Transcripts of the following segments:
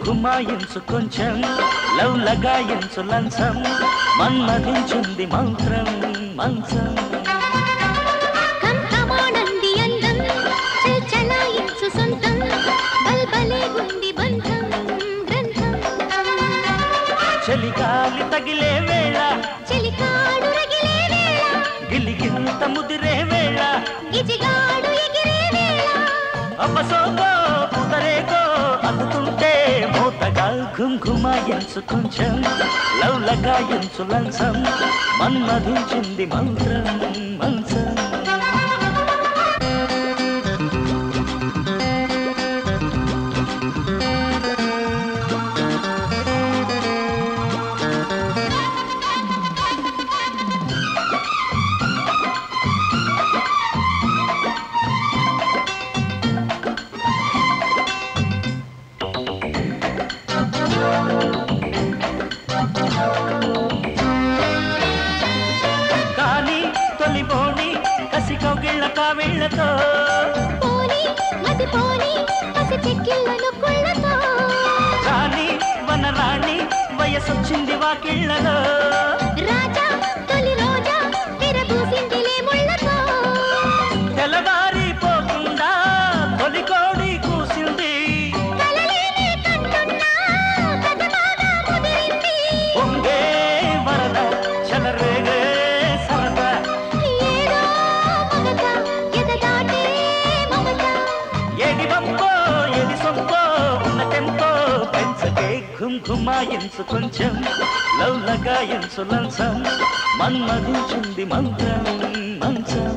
ఘుమాయించు కొంచెం లవ్ లగాయించు లంచం మన్మధించింది మంత్రం మంచం కంకమానంది అందం చలాయించు సొంతం బల్బలే గుండి బంధం గ్రంథం చలిగాలి తగిలే వేళ చెలికాడు రగిలే వేళ గిలిగింత ముదిరే వేళ గిజిగాడు ఎగిరే వేళ అపసోగో పుదరేగో అందుతుంటే మోతగా ఘుమాయించు కొంచెం లవ్ లగాయించు లంచం మన్మధించింది మంత్రం మంచం కానీ తొలిబోని కసి కౌగిళ్ళ కావిళ్ళతో పోని మతి పోని పసి చెక్కిళ్ళను కుళ్ళతో కానీ వనరాణి వయసొచ్చింది వాకిళ్ళలో రాజా తొలి రోజా విరబూసిందిలే ముళ్ళతో తెల్లవారిపోకుండా తొలి కోడి కూసింది కలలేనే కంటున్నా కథ బాగా ముదిరింది పొంగే వరద చలరేగే సరదా ఏదో మగత ఎద దాటే మమత ఏది వంపో ఏది సొంపో ఉన్న టెంపో పెంచకే ఘుమాయించు కొంచెం లవ్ లగాయించు లంచం మన్మధించింది మంత్రం మంచం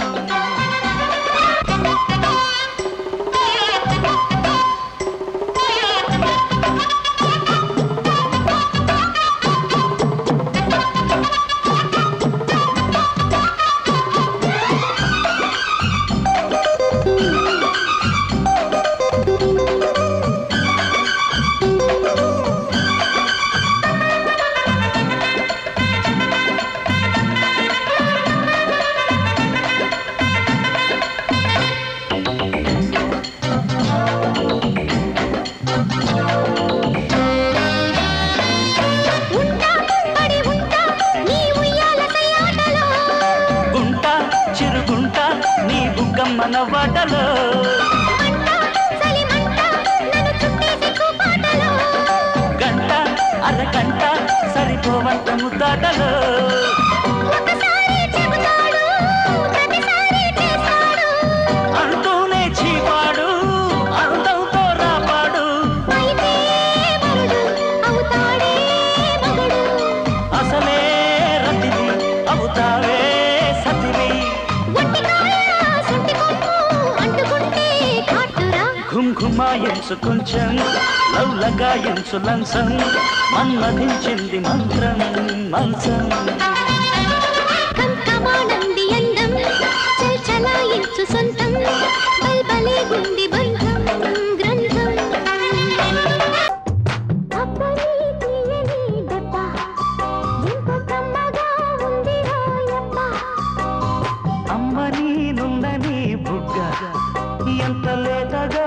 మన వాటలో గంట అరగంట సరిపోవంత ముద్దాటలో అంటూనే చీపాడు అందంతో రాపాడు అసలే రతివి అవుతావే సతివి ఘుమాయించు కొంచెం లవ్ లగాయించు లంచం మన్మధించింది మంత్రం మంచం కంకమానంది అందం చలాయించు సొంతం బల్బలే గుండి బంధం గ్రంథం అబ్బని తీయని దెబ్బ ఎంత కమ్మగా ఉంది రాయప్ప అమ్మని నుందని బుగ్గ ఎంత లేతగా